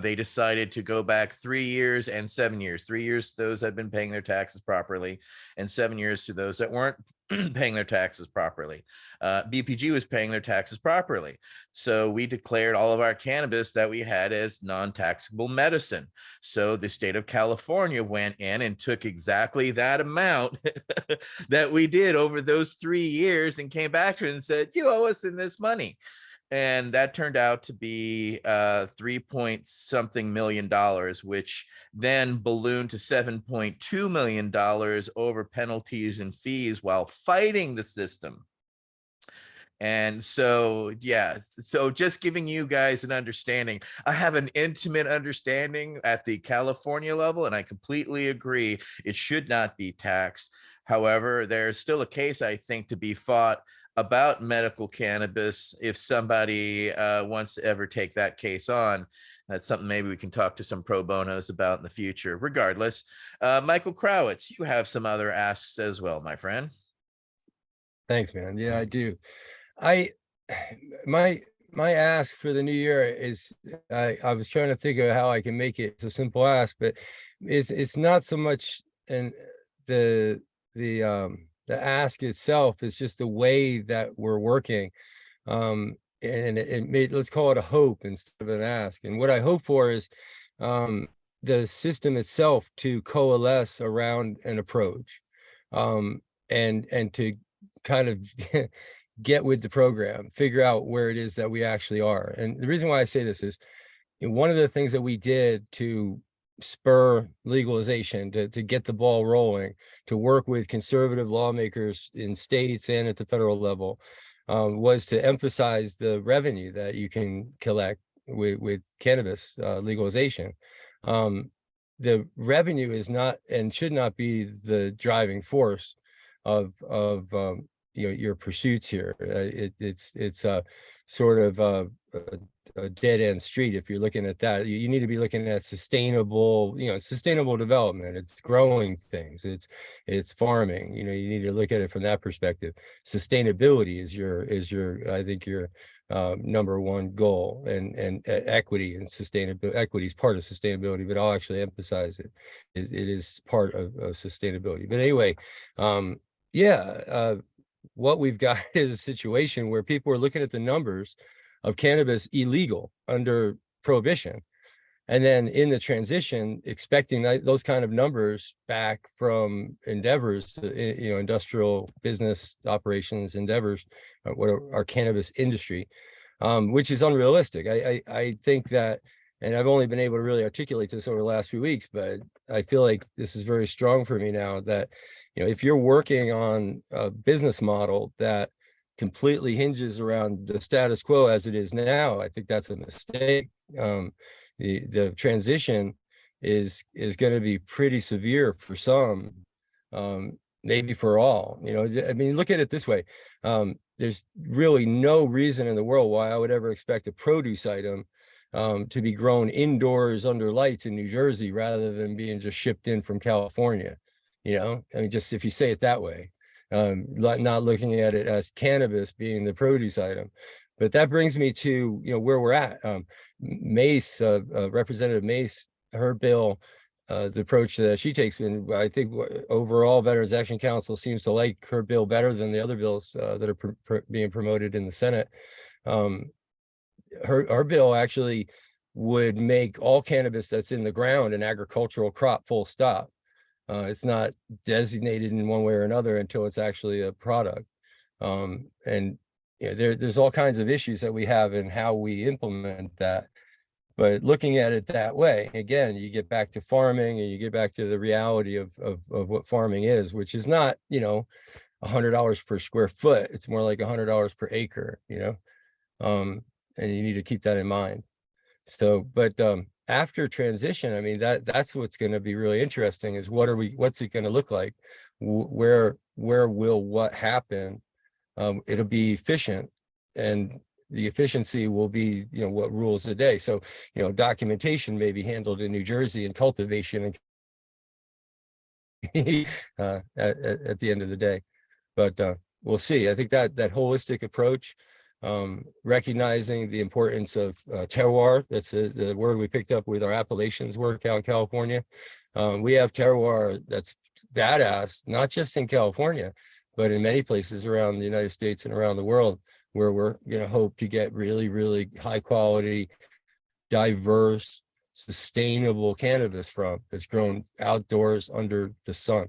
they decided to go back 3 years and 7 years. 3 years to those that had been paying their taxes properly, and 7 years to those that weren't paying their taxes properly. BPG was paying their taxes properly. So we declared all of our cannabis that we had as non-taxable medicine. So the state of California went in and took exactly that amount that we did over those 3 years and came back to it and said, you owe us in this money. And that turned out to be 3-point-something million, which then ballooned to $7.2 million over penalties and fees while fighting the system. And so, yeah, so just giving you guys an understanding, I have an intimate understanding at the California level, and I completely agree it should not be taxed. However, there's still a case, I think, to be fought about medical cannabis if somebody wants to ever take that case on. That's something maybe we can talk to some pro bonos about in the future. Regardless, Michael Crowitz, you have some other asks as well, my friend. Thanks, man. Yeah, I do. My ask for the new year is, I was trying to think of how I can make it. It's a simple ask, but it's not so much the ask itself. Is just the way that we're working, and it made, let's call it a hope instead of an ask. And what I hope for is the system itself to coalesce around an approach, and to kind of get with the program, figure out where it is that we actually are. And the reason why I say this is, one of the things that we did to spur legalization, to get the ball rolling, to work with conservative lawmakers in states and at the federal level, was to emphasize the revenue that you can collect with cannabis legalization. The revenue is not and should not be the driving force of your pursuits here. It's a sort of a dead end street. If you're looking at that, you need to be looking at sustainable development. It's growing things, it's farming. You need to look at it from that perspective. Sustainability is your I think your number one goal, and equity and sustainability. Equity is part of sustainability, but I'll actually emphasize it. It is part of sustainability. But anyway, what we've got is a situation where people are looking at the numbers of cannabis illegal under prohibition, and then in the transition expecting those kind of numbers back from endeavors, industrial business operations endeavors, what our cannabis industry, which is unrealistic. I think that, and I've only been able to really articulate this over the last few weeks, but I feel like this is very strong for me now, that if you're working on a business model that completely hinges around the status quo as it is now, I think that's a mistake. The transition is going to be pretty severe for some, maybe for all. I mean, look at it this way. There's really no reason in the world why I would ever expect a produce item to be grown indoors under lights in New Jersey rather than being just shipped in from California. I mean, just if you say it that way, not looking at it as cannabis being the produce item. But that brings me to where we're at. Mace, Representative Mace, her bill, the approach that she takes, and I think overall Veterans Action Council seems to like her bill better than the other bills that are being promoted in the Senate. Her bill actually would make all cannabis that's in the ground an agricultural crop, full stop. It's not designated in one way or another until it's actually a product. And there's all kinds of issues that we have in how we implement that. But looking at it that way, again, you get back to farming, and you get back to the reality of what farming is, which is not, $100 per square foot. It's more like $100 per acre, and you need to keep that in mind. So, but after transition, I mean, that's what's going to be really interesting, is what's it going to look like? Where will what happen? It'll be efficient, and the efficiency will be, what rules the day. So, documentation may be handled in New Jersey and cultivation and at the end of the day. But we'll see. I think that holistic approach, recognizing the importance of terroir, that's the word we picked up with our appellations work out in California. We have terroir that's badass, not just in California, but in many places around the United States and around the world, where we're going to hope to get really, really high quality, diverse, sustainable cannabis from, that's grown outdoors under the sun,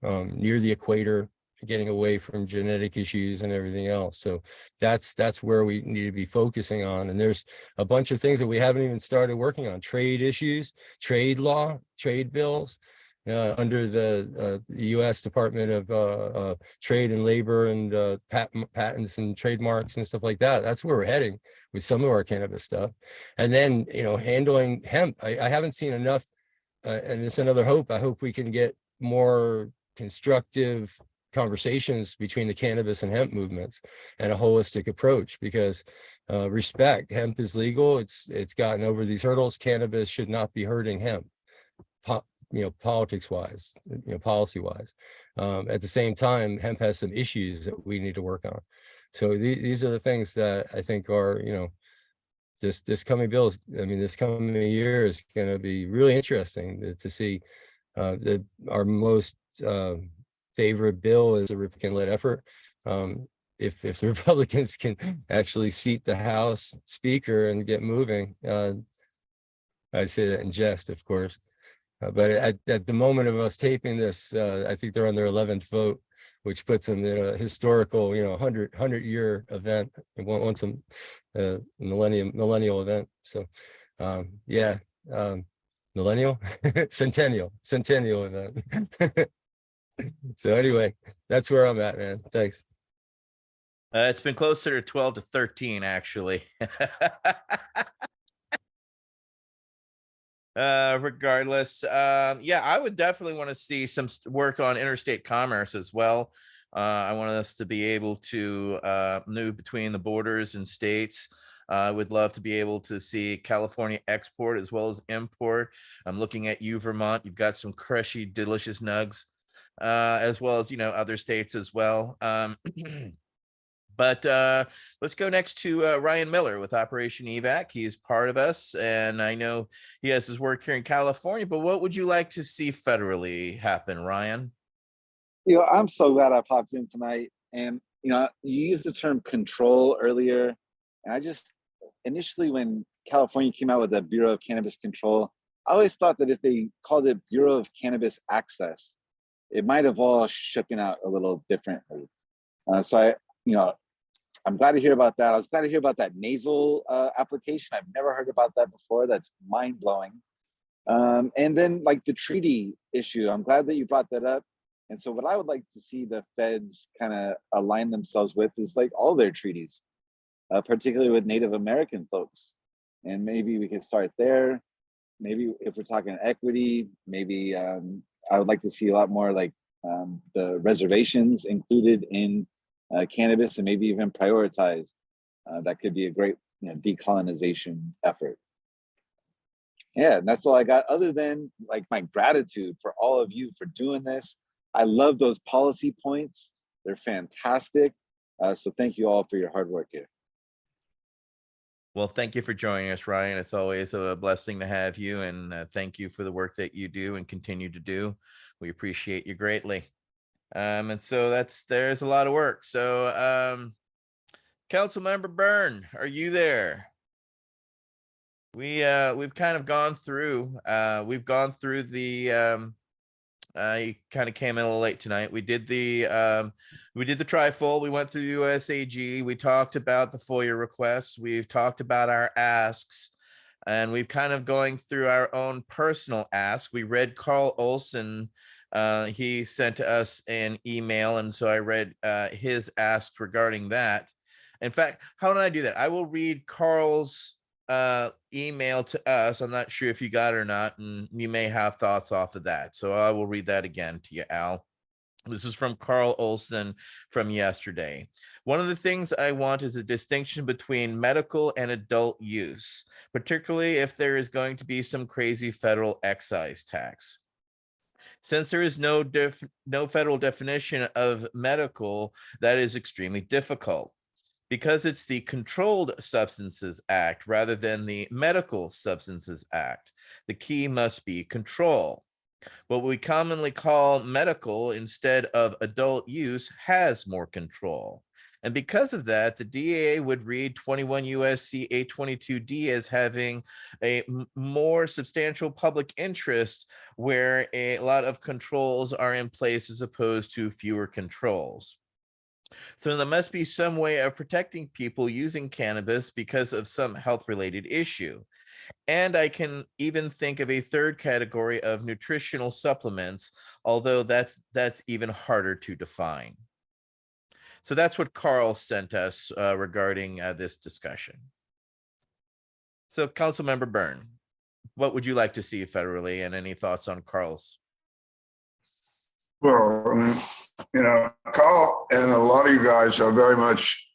near the equator, getting away from genetic issues and everything else. So that's where we need to be focusing on. And there's a bunch of things that we haven't even started working on: trade issues, trade law, trade bills, under the U.S. Department of Trade and Labor, and patents and trademarks and stuff like that. That's where we're heading with some of our cannabis stuff. And then, handling hemp. I haven't seen enough, and it's another hope. I hope we can get more constructive conversations between the cannabis and hemp movements, and a holistic approach, because respect, hemp is legal. It's gotten over these hurdles. Cannabis should not be hurting hemp, politics wise, policy wise. At the same time, hemp has some issues that we need to work on. So these are the things that I think are, this coming bill is, this coming year is going to be really interesting to see. Our most favorite bill is a Republican-led effort. If the Republicans can actually seat the House Speaker and get moving, I say that in jest, of course. But at the moment of us taping this, I think they're on their 11th vote, which puts them in a historical, 100-year event, once a millennial event. So, millennial, centennial event. So anyway, that's where I'm at, man. Thanks. It's been closer to 12 to 13, actually. Regardless, I would definitely want to see some work on interstate commerce as well. I want us to be able to move between the borders and states. I would love to be able to see California export as well as import. I'm looking at you, Vermont. You've got some crushy, delicious nugs, as well as, other states as well. But let's go next to Ryan Miller with Operation V.A.C. He's part of us, and I know he has his work here in California, but what would you like to see federally happen, Ryan? I'm so glad I popped in tonight. And, you used the term control earlier. And I just, initially when California came out with the Bureau of Cannabis Control, I always thought that if they called it Bureau of Cannabis Access, it might have all shooken out a little differently. So I'm glad to hear about that. I was glad to hear about that nasal application. I've never heard about that before. That's mind blowing. And then like the treaty issue, I'm glad that you brought that up. And so what I would like to see the feds kind of align themselves with is like all their treaties, particularly with Native American folks. And maybe we could start there. Maybe if we're talking equity, maybe I would like to see a lot more like the reservations included in cannabis, and maybe even prioritized. That could be a great decolonization effort. Yeah, and that's all I got, other than like my gratitude for all of you for doing this. I love those policy points. They're fantastic. So thank you all for your hard work here. Well, thank you for joining us, Ryan. It's always a blessing to have you, and thank you for the work that you do and continue to do. We appreciate you greatly. And so there's a lot of work. So Councilmember Byrne, are you there? We've kind of gone through the you kind of came in a little late tonight. We did the trifold. We went through USAG. We talked about the FOIA requests. We've talked about our asks, and we've kind of going through our own personal asks. We read Carl Olson. He sent us an email, and so I read his ask regarding that. In fact, how did I do that? I will read Carl's email to us. I'm not sure if you got it or not, and you may have thoughts off of that. So I will read that again to you, Al. This is from Carl Olson from yesterday. One of the things I want is a distinction between medical and adult use, particularly if there is going to be some crazy federal excise tax. Since there is no federal definition of medical, that is extremely difficult. Because it's the Controlled Substances Act rather than the Medical Substances Act, the key must be control. What we commonly call medical instead of adult use has more control. And because of that, the DAA would read 21 USC 822D as having a more substantial public interest where a lot of controls are in place as opposed to fewer controls. So there must be some way of protecting people using cannabis because of some health-related issue. And I can even think of a third category of nutritional supplements, although that's even harder to define. So that's what Carl sent us regarding this discussion. So Councilmember Byrne, what would you like to see federally, and any thoughts on Carl's? Well, you know, Carl and a lot of you guys are very much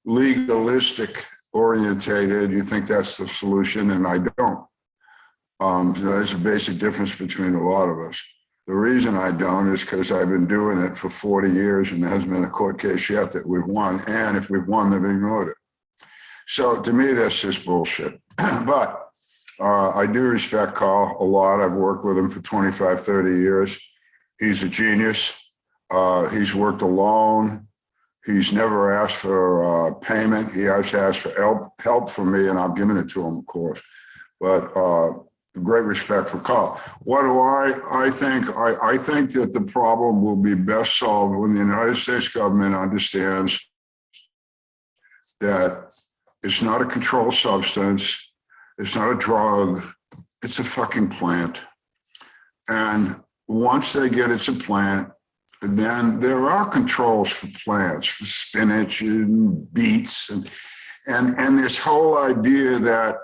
legalistic orientated. You think that's the solution, and I don't. There's a basic difference between a lot of us. The reason I don't is because I've been doing it for 40 years and there hasn't been a court case yet that we've won. And if we've won, they've ignored it. So to me, that's just bullshit. But I do respect Carl a lot. I've worked with him for 25, 30 years. He's a genius. He's worked alone. He's never asked for payment. He has asked for help from me, and I've given it to him, of course. But great respect for Carl. What do I think? I think that the problem will be best solved when the United States government understands that it's not a controlled substance. It's not a drug. It's a fucking plant. And once they get it's a plant, then there are controls for plants, for spinach and beets, and this whole idea that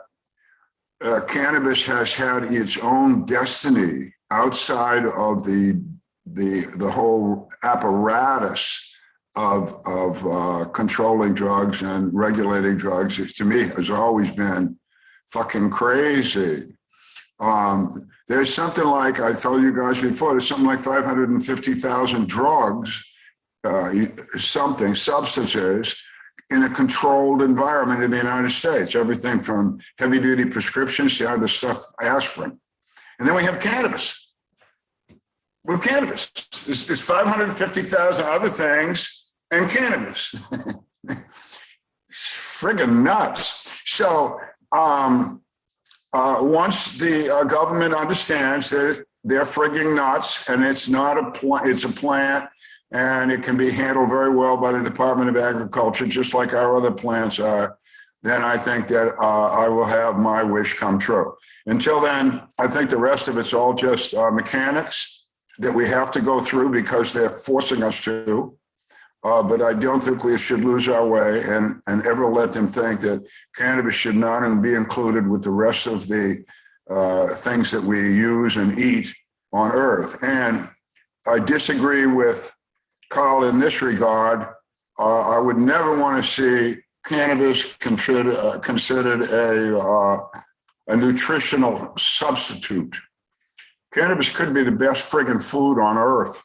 cannabis has had its own destiny outside of the whole apparatus of controlling drugs and regulating drugs, to me has always been fucking crazy. There's something like, I told you guys before, there's something like 550,000 drugs, substances in a controlled environment in the United States, everything from heavy duty prescriptions down to stuff, aspirin. And then we have cannabis. We have cannabis. There's 550,000 other things and cannabis. It's friggin' nuts. So, once the government understands that they're frigging nuts and it's not a plant, it's a plant, and it can be handled very well by the Department of Agriculture, just like our other plants are, then I think that I will have my wish come true. Until then, I think the rest of it's all just mechanics that we have to go through because they're forcing us to. But I don't think we should lose our way and ever let them think that cannabis should not be included with the rest of the things that we use and eat on Earth. And I disagree with Carl in this regard. I would never want to see cannabis considered a nutritional substitute. Cannabis could be the best friggin' food on Earth.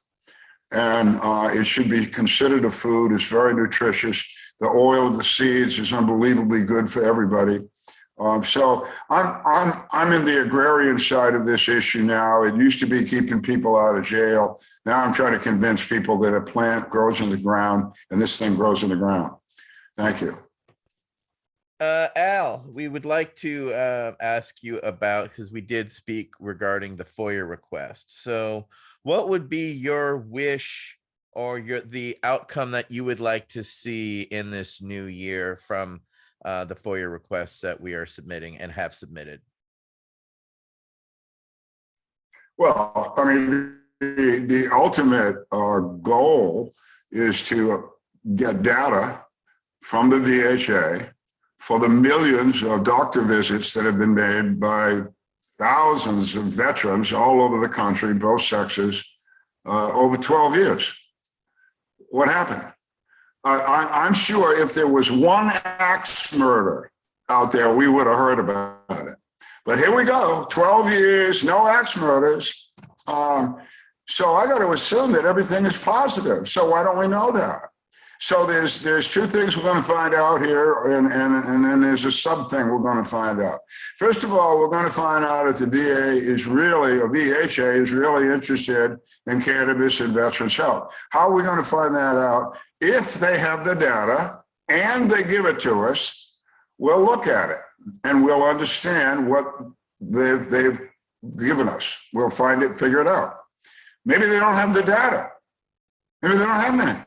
And it should be considered a food. It's very nutritious. The oil of the seeds is unbelievably good for everybody. So I'm in the agrarian side of this issue now. It used to be keeping people out of jail. Now I'm trying to convince people that a plant grows in the ground and this thing grows in the ground. Thank you. Al, we would like to ask you about, because we did speak regarding the FOIA request. So what would be your wish or the outcome that you would like to see in this new year from the FOIA requests that we are submitting and have submitted? Well, I mean, the ultimate goal is to get data from the VHA for the millions of doctor visits that have been made by thousands of veterans all over the country, both sexes, over 12 years. What happened? I'm sure if there was one axe murder out there, we would have heard about it. But here we go, 12 years, no axe murders. So I got to assume that everything is positive. So why don't we know that? So there's two things we're going to find out here, and then there's a sub thing we're going to find out. First of all, we're going to find out if the VA is really, or VHA is really interested in cannabis and veterans' health. How are we going to find that out? If they have the data and they give it to us, we'll look at it and we'll understand what they've given us. We'll find it, figure it out. Maybe they don't have the data. Maybe they don't have any.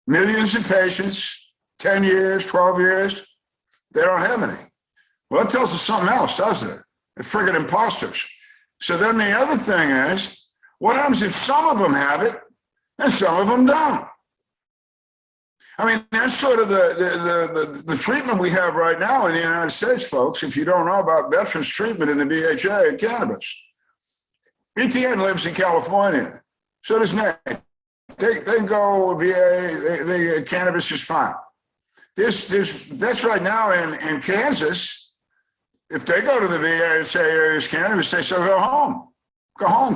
Millions of patients, 10 years, 12 years, they don't have any. Well, that tells us something else, doesn't it? They're friggin' imposters. So then the other thing is, what happens if some of them have it and some of them don't? I mean, that's sort of the treatment we have right now in the United States, folks, if you don't know about veterans treatment in the VHA and cannabis. ETN lives in California. So does Nate. They go VA, cannabis is fine. That's right now in Kansas. If they go to the VA and say there's cannabis, they say go home,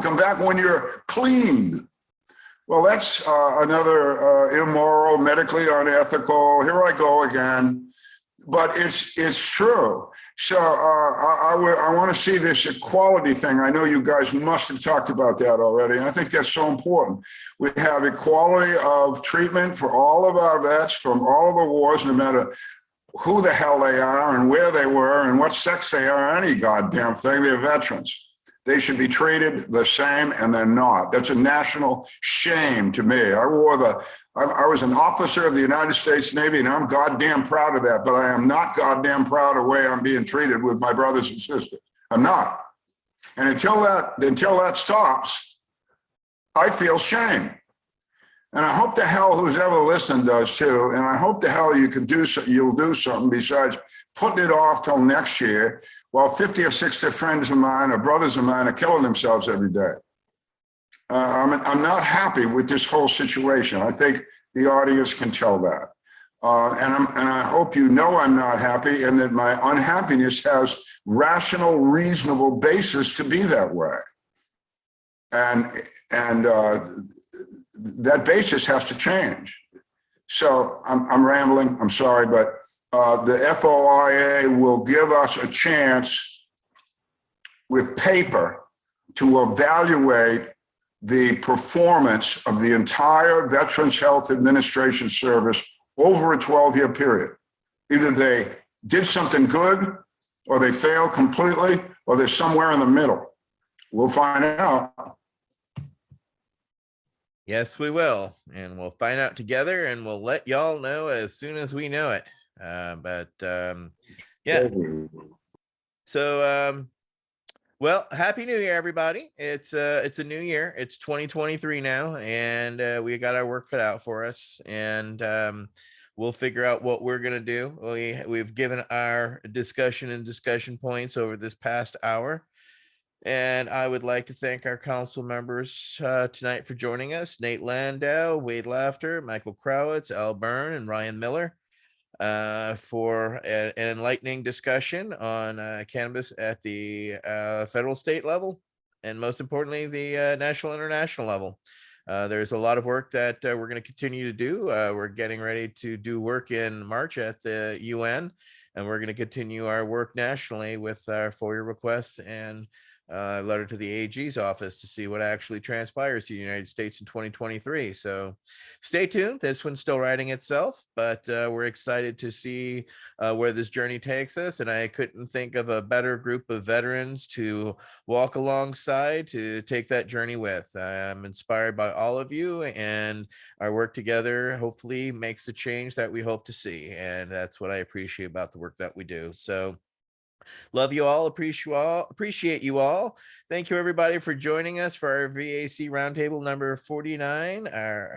come back when you're clean. Well, that's another immoral, medically unethical. Here I go again. But it's true. So I want to see this equality thing. I know you guys must have talked about that already. And I think that's so important. We have equality of treatment for all of our vets from all of the wars, no matter who the hell they are and where they were and what sex they are, any goddamn thing. They're veterans. They should be treated the same, and they're not. That's a national shame to me. I was an officer of the United States Navy, and I'm goddamn proud of that, but I am not goddamn proud of the way I'm being treated with my brothers and sisters. I'm not. And until that stops, I feel shame. And I hope the hell who's ever listened does too. And I hope the hell you'll do something besides putting it off till next year while 50 or 60 friends of mine or brothers of mine are killing themselves every day. I'm not happy with this whole situation. I think the audience can tell that. And I hope you know I'm not happy and that my unhappiness has rational, reasonable basis to be that way. And that basis has to change. So I'm rambling, I'm sorry, but the FOIA will give us a chance with paper to evaluate the performance of the entire Veterans Health Administration service over a 12-year period. Either they did something good or they failed completely or they're somewhere in the middle. We'll find out. Yes, we will. And we'll find out together and we'll let y'all know as soon as we know it. Yeah. So, well, Happy New Year, everybody. It's a new year. It's 2023 now, and we got our work cut out for us. And we'll figure out what we're gonna do. We've given our discussion points over this past hour. And I would like to thank our council members tonight for joining us: Nate Landau, Wade Laughter, Michael Crowitz, Al Byrne, and Ryan Miller, for an enlightening discussion on cannabis at the federal, state level, and most importantly, the national, international level. There's a lot of work that we're going to continue to do. We're getting ready to do work in March at the UN, and we're going to continue our work nationally with our FOIA requests and letter to the AG's office to see what actually transpires in the United States in 2023. So stay tuned. This one's still writing itself, but we're excited to see where this journey takes us. And I couldn't think of a better group of veterans to walk alongside to take that journey with. I'm inspired by all of you, and our work together hopefully makes the change that we hope to see. And that's what I appreciate about the work that we do. So love you all, appreciate you all. Thank you, everybody, for joining us for our V.A.C. Roundtable number 49, our